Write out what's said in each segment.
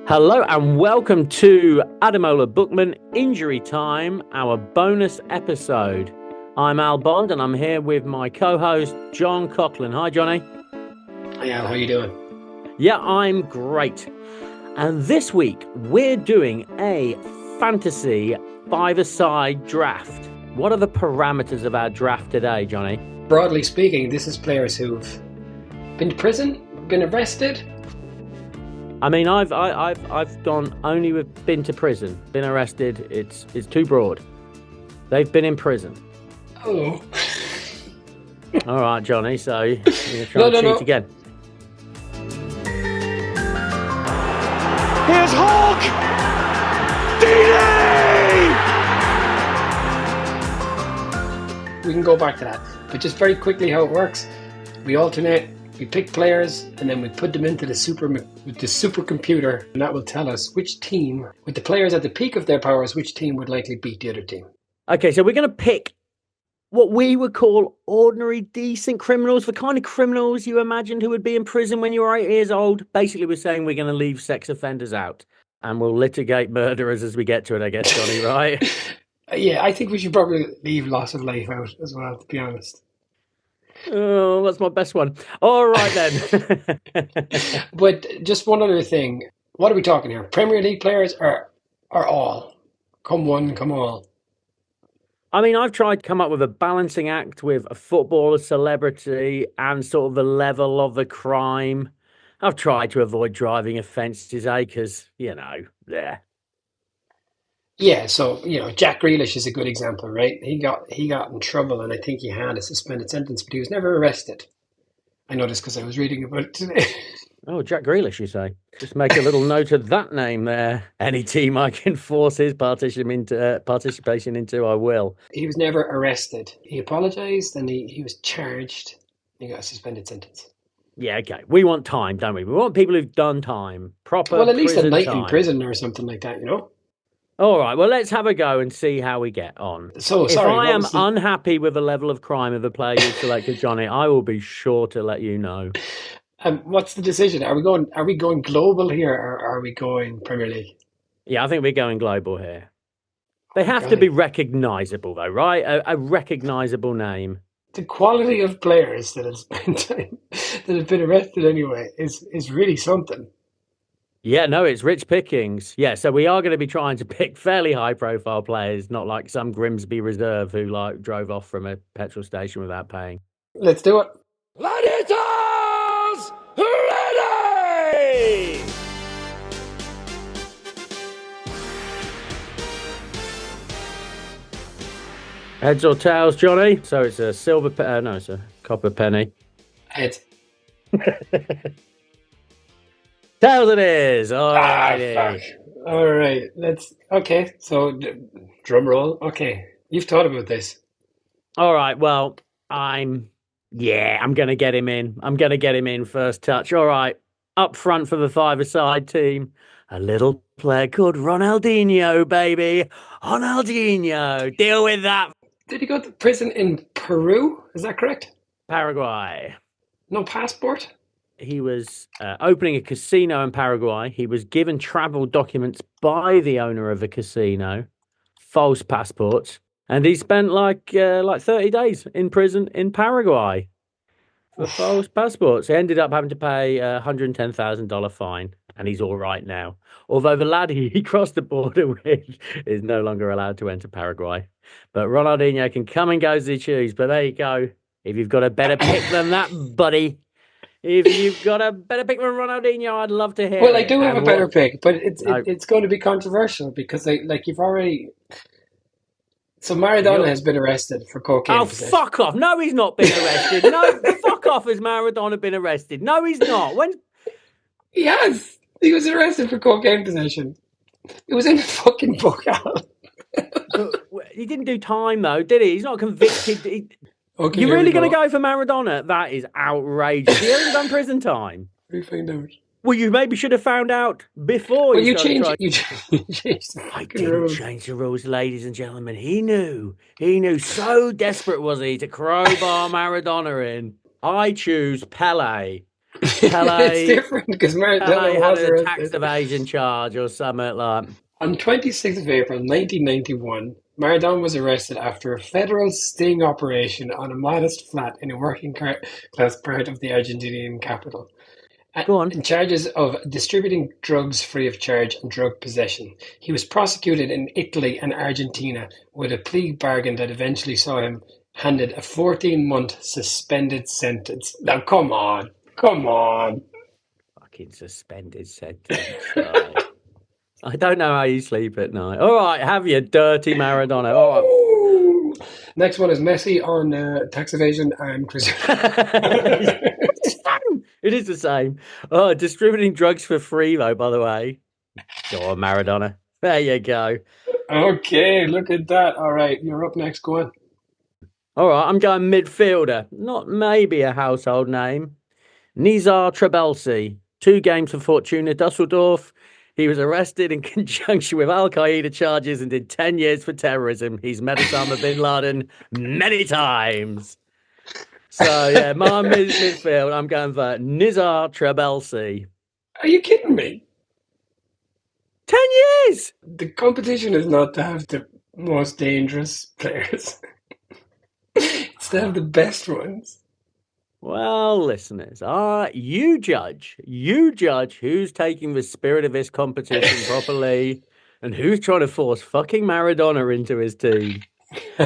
Hello and welcome to Ademola Bookman Injury Time, our bonus episode. I'm Al Bond and I'm here with my co-host John Coughlin. Hi Johnny. Hi Al, how you doing? Yeah, I'm great. And this week we're doing a fantasy five-a-side draft. What are the parameters of our draft today, Johnny? Broadly speaking, this is players who've been to prison, been arrested. I mean, I've gone only with been to prison, been arrested. It's too broad. They've been in prison. Oh. All right, Johnny. So you're gonna try and cheat again. Here's Hulk! We can go back to that, but just very quickly how it works. We alternate. We pick players and then we put them into the supercomputer, and that will tell us which team, with the players at the peak of their powers, which team would likely beat the other team. Okay, so we're going to pick what we would call ordinary, decent criminals, the kind of criminals you imagined who would be in prison when you were 8 years old. Basically, we're saying we're going to leave sex offenders out, and we'll litigate murderers as we get to it, I guess, Johnny, right? Yeah, I think we should probably leave loss of life out as well, to be honest. Oh, that's my best one. All right, then. But just one other thing. What are we talking here? Premier League players are all? Come one, come all. I mean, I've tried to come up with a balancing act with a footballer, celebrity, and sort of the level of the crime. I've tried to avoid driving offences, because, yeah. Yeah, so, Jack Grealish is a good example, right? He got in trouble, and I think he had a suspended sentence, but he was never arrested. I know this because I was reading about it today. Oh, Jack Grealish, you say? Just make a little note of that name there. Any team I can force his participation into, I will. He was never arrested. He apologised, and he was charged. He got a suspended sentence. Yeah, okay. We want time, don't we? We want people who've done time. Proper Well, at least a night time. in prison or something like that, All right, well, let's have a go and see how we get on. So, if I am unhappy with the level of crime of the player you've selected, Johnny, I will be sure to let you know. What's the decision? Are we going global here, or are we going Premier League? Yeah, I think we're going global here. They have to be recognisable, though, right? A recognisable name. The quality of players that have spent time, that have been arrested anyway, is really something. Yeah, no, it's rich pickings. Yeah, so we are going to be trying to pick fairly high-profile players, not like some Grimsby reserve who drove off from a petrol station without paying. Let's do it. Gladiators, ready! Heads or tails, Johnny? So it's a silver it's a copper penny. Heads. Tails it is. All right. All right. Okay. So, drum roll. Okay. You've thought about this. All right. Well, I'm going to get him in. I'm going to get him in first touch. All right. Up front for the five-a-side team, a little player called Ronaldinho, baby. Ronaldinho. Deal with that. Did he go to prison in Peru? Is that correct? Paraguay. No passport? He was opening a casino in Paraguay. He was given travel documents by the owner of the casino, false passports, and he spent like 30 days in prison in Paraguay for false passports. He ended up having to pay a $110,000 fine, and he's all right now. Although the lad he crossed the border with is no longer allowed to enter Paraguay. But Ronaldinho can come and go as he chooses. But there you go. If you've got a better pick than that, buddy. If you've got a better pick than Ronaldinho, I'd love to hear it. Well, I do have a better pick, but it's going to be controversial because you've already... So Maradona has been arrested for cocaine. Oh, fuck off. No, he's not been arrested. No, fuck off, has Maradona been arrested? No, he's not. When? He has. He was arrested for cocaine possession. It was in the fucking book, Al. He didn't do time, though, did he? He's not convicted. Okay, you're really going to go for Maradona? That is outrageous. He hasn't done prison time. We find out. Well, you maybe should have found out before. Well, you changed the I didn't change the rules, ladies and gentlemen. He knew. So desperate was he to crowbar Maradona in. I choose Pele. It's Pele different because Pele Maradona had was a tax arrested. evasion charge or something like. On 26th of April 1991, Maradona was arrested after a federal sting operation on a modest flat in a working class part of the Argentinian capital. Go on. In charges of distributing drugs free of charge and drug possession. He was prosecuted in Italy and Argentina with a plea bargain that eventually saw him handed a 14-month suspended sentence. Now, come on. Come on. Fucking suspended sentence. Right. I don't know how you sleep at night. All right, have your dirty Maradona. All right. Ooh. Next one is Messi on tax evasion and Chris. It is the same. Oh, distributing drugs for free, though, by the way. Go on, Maradona. There you go. Okay, look at that. All right, you're up next. Go on. All right, I'm going midfielder. Not maybe a household name. Nizar Trabelsi. 2 games for Fortuna Dusseldorf. He was arrested in conjunction with Al Qaeda charges and did 10 years for terrorism. He's met Osama bin Laden many times. So, yeah, my midfield, I'm going for Nizar Trabelsi. Are you kidding me? 10 years! The competition is not to have the most dangerous players. It's to have the best ones. Well, listeners, you judge. You judge who's taking the spirit of this competition properly and who's trying to force fucking Maradona into his team.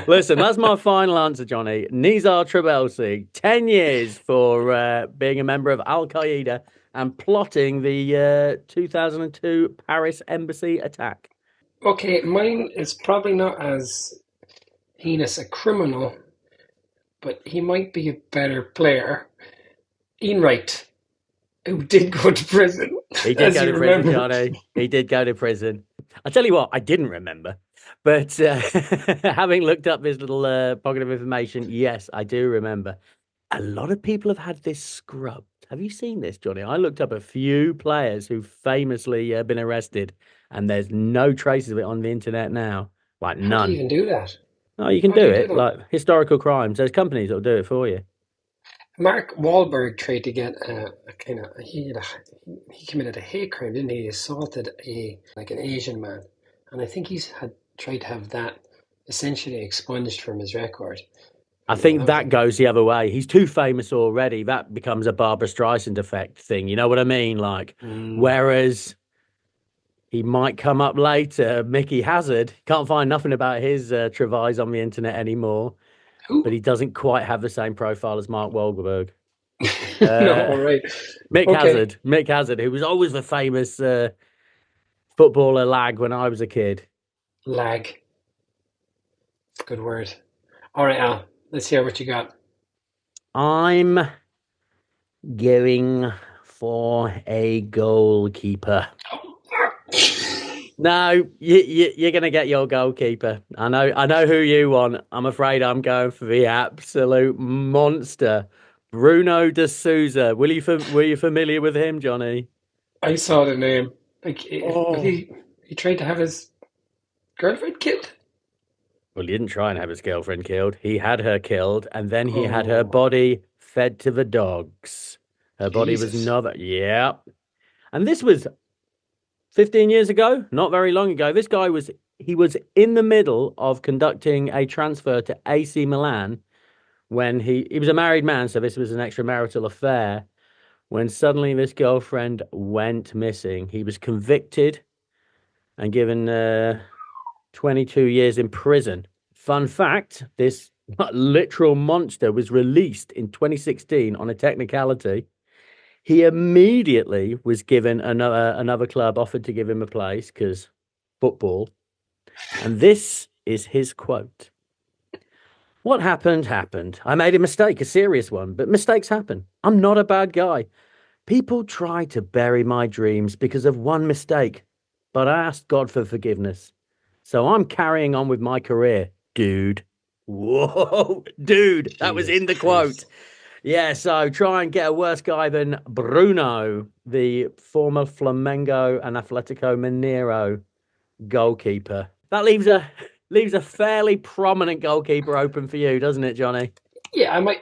Listen, that's my final answer, Johnny. Nizar Trabelsi, 10 years for being a member of Al Qaeda and plotting the 2002 Paris embassy attack. Okay, mine is probably not as heinous a criminal, but he might be a better player. Ian Wright, who did go to prison. He did go to prison, Johnny. He did go to prison. I'll tell you what, I didn't remember. But having looked up this little pocket of information, yes, I do remember. A lot of people have had this scrubbed. Have you seen this, Johnny? I looked up a few players who've famously been arrested, and there's no traces of it on the internet now. Like How do you none. even do that? No, you can How do do you do it. that? Like historical crimes. There's companies that'll do it for you. Mark Wahlberg tried to get a kind of he committed a hate crime, didn't he? He assaulted an Asian man, and I think he's had tried to have that essentially expunged from his record. I think that goes the other way. He's too famous already. That becomes a Barbara Streisand effect thing. You know what I mean? Like, whereas he might come up later, Mickey Hazard, can't find nothing about his travails on the internet anymore, but he doesn't quite have the same profile as Mark Wahlberg. No, right. Mick Hazard, who was always the famous footballer lag when I was a kid. Lag. Good word. All right, Al, let's hear what you got. I'm going for a goalkeeper. No, you're going to get your goalkeeper. I know who you want. I'm afraid I'm going for the absolute monster, Bruno de Souza. Were you familiar with him, Johnny? I saw the name. He tried to have his girlfriend killed. Well, he didn't try and have his girlfriend killed. He had her killed, and then he had her body fed to the dogs. Her body was another. Yeah. And this was 15 years ago, not very long ago. This guy was in the middle of conducting a transfer to AC Milan when he was a married man, so this was an extramarital affair. When suddenly this girlfriend went missing, he was convicted and given 22 years in prison. Fun fact, this literal monster was released in 2016 on a technicality. He immediately was given another club offered to give him a place because football. And this is his quote. What happened, happened. I made a mistake, a serious one, but mistakes happen. I'm not a bad guy. People try to bury my dreams because of one mistake, but I asked God for forgiveness. So I'm carrying on with my career, dude. Whoa, dude, that was in the quote. Yeah, so try and get a worse guy than Bruno, the former Flamengo and Atletico Mineiro goalkeeper. That leaves a fairly prominent goalkeeper open for you, doesn't it, Johnny? Yeah, I might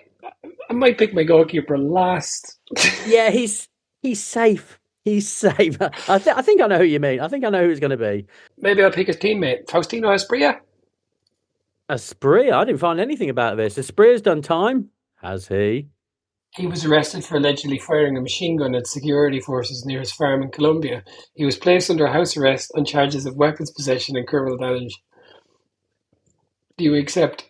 might pick my goalkeeper last. Yeah, he's safe. He's safe. I think I know who you mean. I think I know who it's going to be. Maybe I'll pick his teammate, Faustino Asprilla. Asprilla. I didn't find anything about this. Asprilla's done time. Has he? He was arrested for allegedly firing a machine gun at security forces near his farm in Colombia. He was placed under house arrest on charges of weapons possession and criminal damage. Do you accept?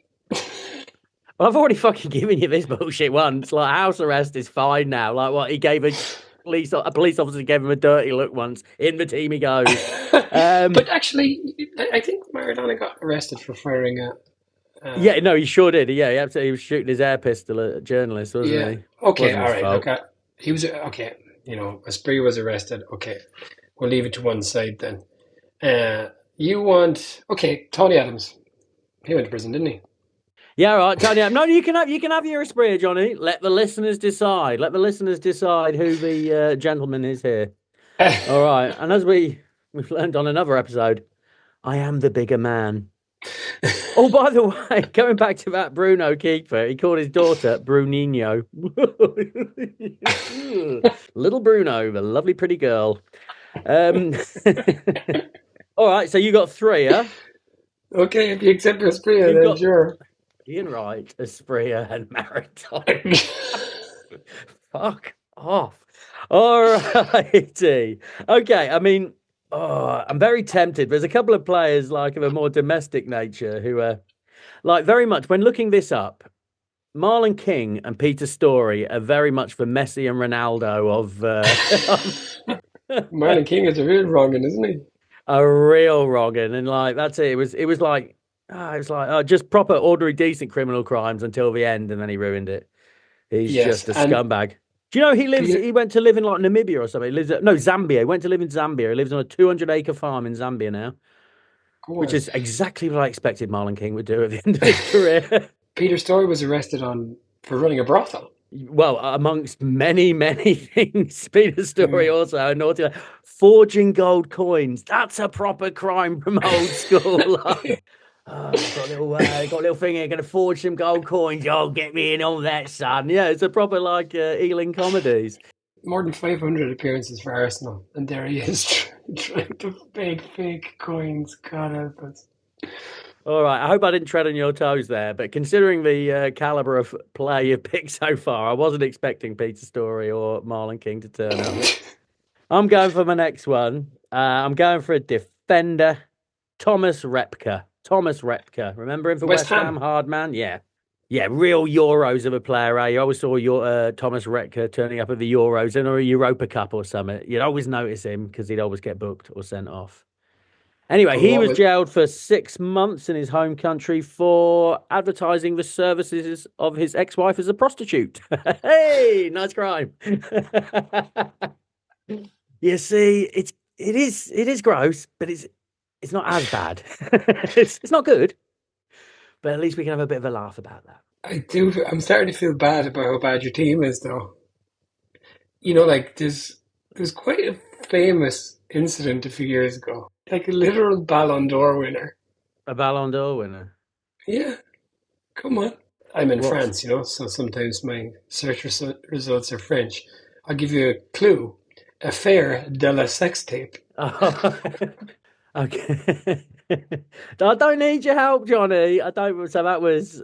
Well, I've already fucking given you this bullshit once. Like, house arrest is fine now. Like, what, he gave a police officer gave him a dirty look once. In the team he goes. But actually, I think Maradona got arrested for firing a. Yeah, no, he sure did. Yeah, he absolutely was shooting his air pistol at a journalist, wasn't he? Okay, Wasn't all his right. fault. Okay, he was okay. You know, Asprilla was arrested. Okay, we'll leave it to one side then. You want Tony Adams? He went to prison, didn't he? Yeah, all right, Tony. No, you can have your Asprilla, Johnny. Let the listeners decide. Let the listeners decide who the gentleman is here. All right, and as we've learned on another episode, I am the bigger man. Oh, by the way, going back to that Bruno keeper, he called his daughter Bruninho. Little Bruno, the lovely pretty girl. All right, so you got three, huh? Okay, if you accept Asprilla, You've then got sure. Ian Wright, Asprilla, and Maradona. Fuck off. All righty. Okay, I mean, I'm very tempted. There's a couple of players like of a more domestic nature who are like very much when looking this up. Marlon King and Peter Storey are very much the Messi and Ronaldo of Marlon King is a real wrongin', isn't he? a real wrongin', and like that's it. It was like just proper ordinary decent criminal crimes until the end, and then he ruined it. He's Yes, just a and scumbag. Do you know he lives? Peter, He went to live in like Namibia or something. He lives Zambia. He went to live in Zambia. He lives on a 200-acre farm in Zambia now, go which on. is exactly what I expected Marlon King would do at the end of his career. Peter Storey was arrested for running a brothel. Well, amongst many, many things, Peter Storey Yeah. also a naughty forging gold coins. That's a proper crime from old school. Got a little thing here. Going to forge some gold coins. Oh, get me in on that, son. Yeah, it's a proper like Ealing comedies. More than 500 appearances for Arsenal, and there he is trying to fake coins. God help us. All right. I hope I didn't tread on your toes there, but considering the caliber of play you've picked so far, I wasn't expecting Peter Storey or Marlon King to turn up. I'm going for my next one. I'm going for a defender, Thomas Repka. Thomas Repka. Remember him for West West Ham. Ham? Hard man? Yeah. Yeah, real Euros of a player, eh? You always saw your Thomas Repka turning up at the Euros or a Europa Cup or something. You'd always notice him because he'd always get booked or sent off. Anyway, And he what was was jailed for 6 months in his home country for advertising the services of his ex-wife as a prostitute. Hey, nice crime. You see, it is gross, but it's not as bad. It's not good, but at least we can have a bit of a laugh about that. I do? I'm starting to feel bad about how bad your team is, though. You know, like there's quite a famous incident a few years ago, like a literal Ballon d'Or winner. A Ballon d'Or winner. Yeah, come on. I'm in What? France, you know, so sometimes my search results are French. I'll give you a clue. Affaire de la sex tape. Oh, okay. I don't need your help, Johnny. I don't. So that was.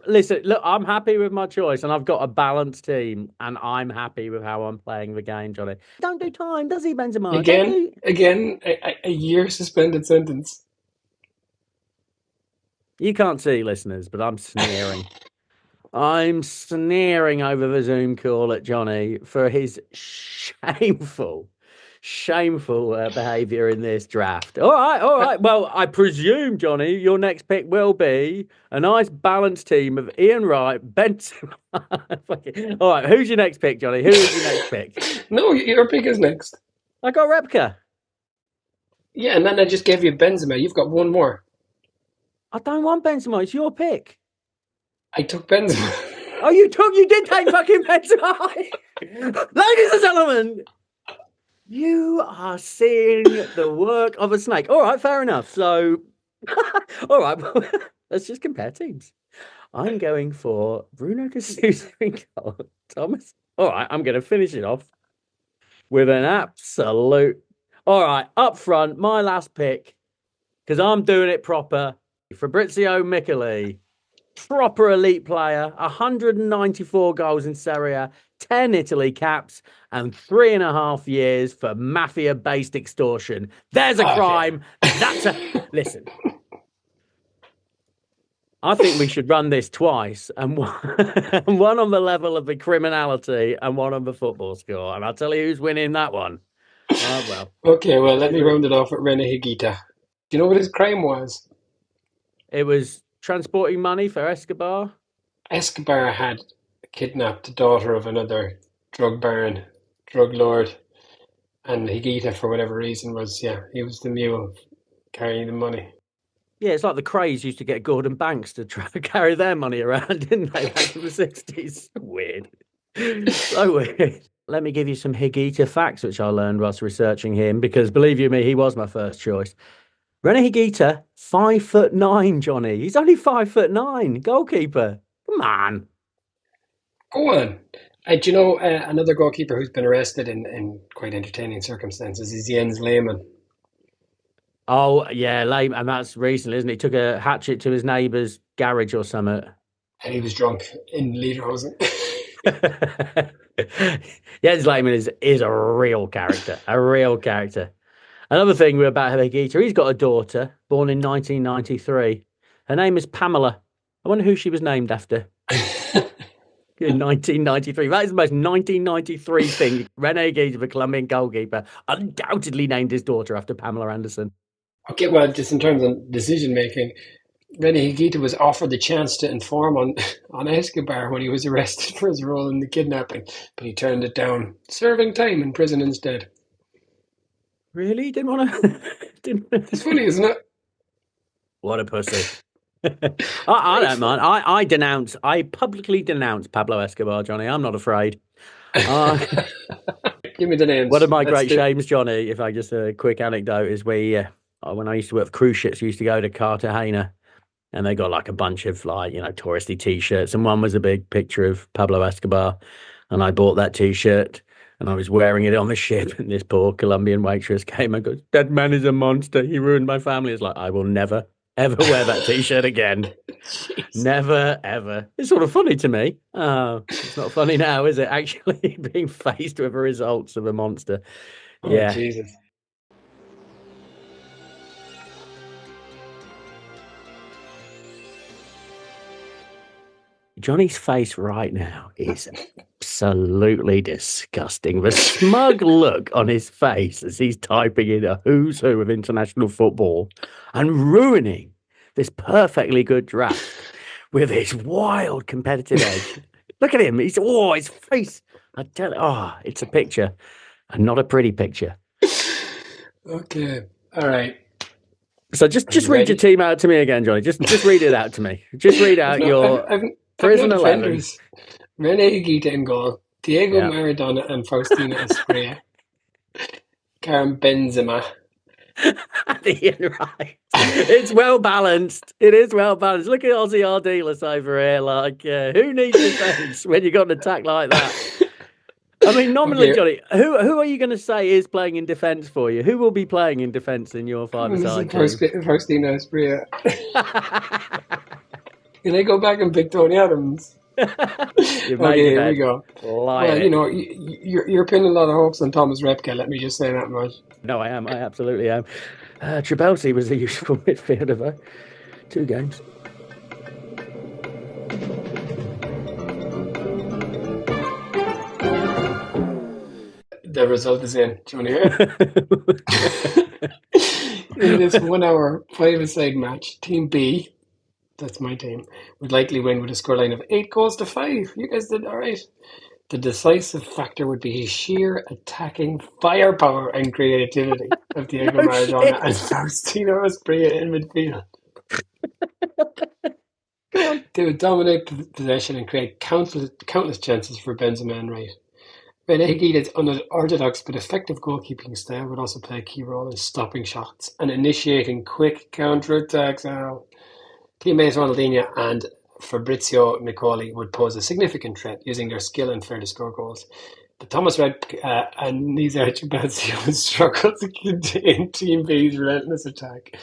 Listen, look, I'm happy with my choice, and I've got a balanced team, and I'm happy with how I'm playing the game, Johnny. Don't do time, does he, Benzema? Again, a year suspended sentence. You can't see, listeners, but I'm sneering. I'm sneering over the Zoom call at Johnny for his shameful behaviour in this draft. All right. Well, I presume, Johnny, your next pick will be a nice balanced team of Ian Wright, Benson. All right, who's your next pick, Johnny? Who is your next pick? No, your pick is next. I got Repka. Yeah, and then I just gave you Benzema. You've got one more. I don't want Benzema. It's your pick. I took Benzema. Oh, you did take fucking Benzema. Ladies and gentlemen, you are seeing the work of a snake. All right, fair enough. So, all right, let's just compare teams. I'm going for Bruno D'Souza in goal. Thomas. All right, I'm going to finish it off with an absolute. All right, up front, my last pick, because I'm doing it proper. Fabrizio Micheli, proper elite player, 194 goals in Serie A, 10 Italy caps, and 3.5 years for mafia-based extortion. There's a Okay. crime. That's a listen. I think we should run this twice, and one, one on the level of the criminality, and one on the football score. And I'll tell you who's winning that one. Well, Okay, well, let me round it off with Rene Higuita. Do you know what his crime was? it was transporting money for Escobar. Escobar had kidnapped the daughter of another drug baron, drug lord, and Higuita, for whatever reason, he was the mule carrying the money. Yeah, it's like the Crays used to get Gordon Banks to try to carry their money around, didn't they, back in the 60s? Weird. So weird. Let me give you some Higuita facts, which I learned whilst researching him, because believe you me, he was my first choice. Rene Higuita, 5'9", Johnny. He's only 5'9", goalkeeper. Come on. Go on. Do you know another goalkeeper who's been arrested in quite entertaining circumstances is Jens Lehmann. Oh, yeah, lame. And that's recent, isn't it? He took a hatchet to his neighbour's garage or something. And he was drunk in Lederhosen. Jens Lehmann is a real character. A real character. Another thing about Higuita, he's got a daughter born in 1993. Her name is Pamela. I wonder who she was named after. In 1993. That is the most 1993 thing. Rene Higuita, the Colombian goalkeeper, undoubtedly named his daughter after Pamela Anderson. Okay, well, just in terms of decision making, Rene Higuita was offered the chance to inform on Escobar when he was arrested for his role in the kidnapping, but he turned it down, serving time in prison instead. Really? Didn't want to. Didn't. It's funny, isn't it? What a pussy. I don't mind. I publicly denounce Pablo Escobar, Johnny. I'm not afraid. Give me the names. One of my great shames, Johnny, if I just a quick anecdote, is when I used to work for cruise ships, we used to go to Cartagena, and they got like a bunch of touristy T-shirts, and one was a big picture of Pablo Escobar, and I bought that T-shirt, and I was wearing it on the ship, and this poor Colombian waitress came and goes, "That man is a monster. He ruined my family." It's like, I will never, ever wear that T-shirt again. Never, ever. It's sort of funny to me. It's not funny now, is it? Actually being faced with the results of a monster. Oh, Yeah. Jesus. Johnny's face right now is absolutely disgusting. The smug look on his face as he's typing in a who's who of international football and ruining this perfectly good draft with his wild competitive edge. Look at him. His face. I tell you, it's a picture and not a pretty picture. Okay. All right. So just read your team out to me again, Johnny. Just read it out to me. Just read out your prison 11. Rene Higuita in goal. Diego Maradona and Faustino Asprilla. Karim Benzema. Ian Wright. It's well balanced. It is well balanced. Look at Ozzy Ardiles over here. Like, who needs defence when you got an attack like that? I mean, nominally, Johnny, who are you going to say is playing in defence for you? Who will be playing in defence in your five-a-side team? Faustino Asprilla. Can I go back and pick Tony Adams? Here we go. Well, you're pinning a lot of hopes on Thomas Repka. Let me just say that much. No, I am. I absolutely am. Trabelsi was a useful midfielder, though. 2 games. The result is in. Do you want to hear? In this 1 hour 5-a-side match, Team B, that's my team, would likely win with a scoreline of 8-5. You guys did all right. The decisive factor would be his sheer attacking firepower and creativity of Diego Maradona and Faustino Asprilla in midfield. They would dominate possession and create countless chances for Benzema and Wright. Rene Higuita's unorthodox but effective goalkeeping style would also play a key role in stopping shots and initiating quick counter-attacks. Teammates Ronaldinho and Fabrizio Micoli would pose a significant threat using their skill and fair to score goals. But Thomas Red and Nisa Chibazio would struggle to contain Team B's relentless attack.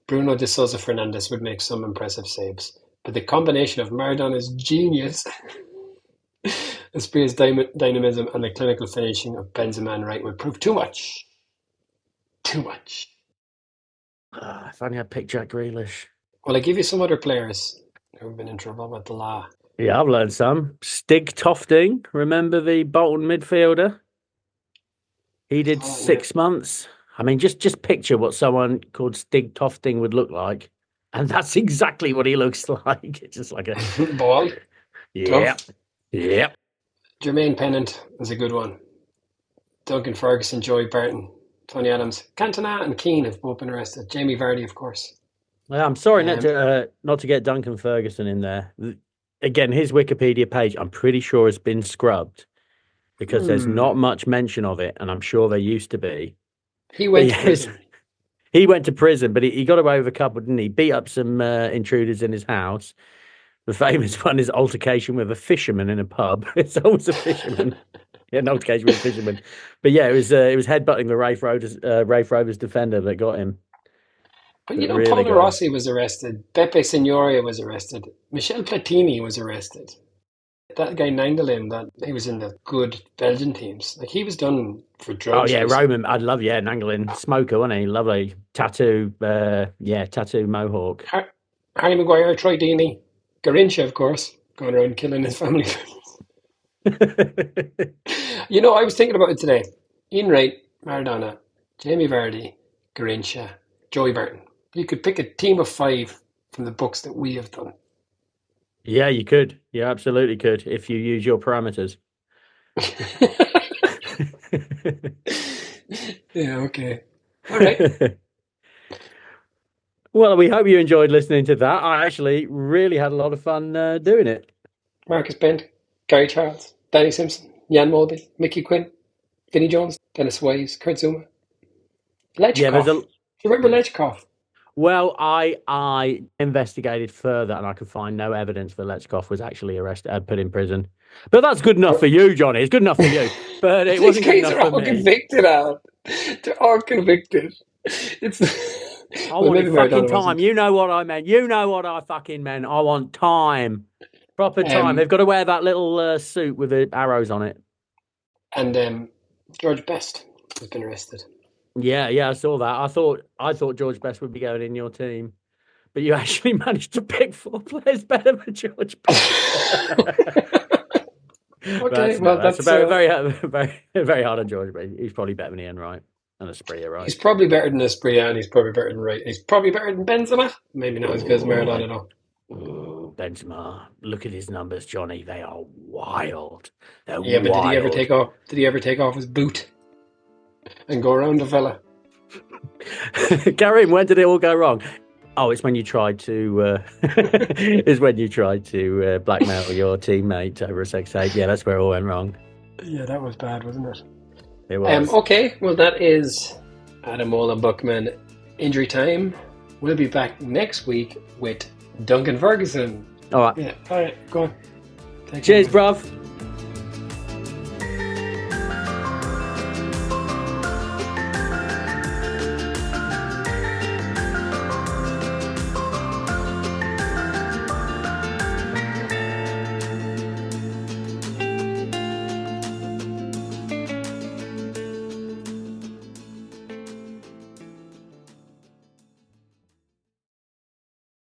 Bruno de Sousa Fernandes would make some impressive saves. But the combination of Maradona's genius, Espria's dynamism, and the clinical finishing of Benzema and Wright would prove too much. Too much. If only I'd picked Jack Grealish. Well, I give you some other players who've been in trouble with the law. Yeah, I've learned some. Stig Tofting, remember the Bolton midfielder? He did 6 months. I mean, just picture what someone called Stig Tofting would look like. And that's exactly what he looks like. It's just like a... Ball. Yeah. Yep. Jermaine Pennant is a good one. Duncan Ferguson, Joey Barton, Tony Adams. Cantona and Keane have both been arrested. Jamie Vardy, of course. Well, I'm sorry not to get Duncan Ferguson in there. Again, his Wikipedia page, I'm pretty sure has been scrubbed because there's not much mention of it, and I'm sure there used to be. He went to prison. He went to prison, but he got away with a couple, didn't he? Beat up some intruders in his house. The famous one is altercation with a fisherman in a pub. It's always a fisherman. Yeah, an altercation with a fisherman. But yeah, it was headbutting the Rafe Rovers defender that got him. But you know, really Paolo Rossi was arrested. Beppe Signoria was arrested. Michel Platini was arrested. That guy Nangelin, that he was in the good Belgian teams. Like, he was done for drugs. Oh yeah, Roman. I'd love Nangelin, smoker, wasn't he? Lovely tattoo. Tattoo mohawk. Harry Maguire, Troy Deeney, Garincha, of course, going around killing his family. You know, I was thinking about it today. Ian Wright, Maradona, Jamie Vardy, Garincha, Joey Barton. You could pick a team of 5 from the books that we have done. Yeah, you could. You absolutely could if you use your parameters. Yeah, okay. All right. Well, we hope you enjoyed listening to that. I actually really had a lot of fun doing it. Marcus Bent, Gary Charles, Danny Simpson, Jan Mulby, Mickey Quinn, Vinnie Jones, Dennis Wise, Kurt Zuma. Lechkov. Yeah, do you remember Lechkov? Well, I investigated further and I could find no evidence that Lechkov was actually arrested, put in prison. But that's good enough for you, Johnny. It's good enough for you. But it wasn't good enough for me. Convicted, Alan. They're all convicted. I wanted fucking time. You know what I meant. You know what I fucking meant. I want time. Proper time. They've got to wear that little suit with the arrows on it. And George Best has been arrested. Yeah, I saw that. I thought George Best would be going in your team, but you actually managed to pick 4 players better than George Best. Okay, that's very hard on George, but he's probably better than Ian Wright and Espria, right? He's probably better than Espria, and he's probably better than Wright. He's probably better than Benzema. Maybe not as good as Maradona, though. Benzema, look at his numbers, Johnny. They are wild. They're wild. But did he ever take off his boot and go around the fella? Gary, when did it all go wrong? Oh, it's when you tried to blackmail your teammate over a sex tape. Yeah, that's where it all went wrong. Yeah, that was bad, wasn't it? It was. Okay, well, that is Adamola Buckman Injury Time. We'll be back next week with Duncan Ferguson. All right. Yeah. All right, go on. Cheers, bruv.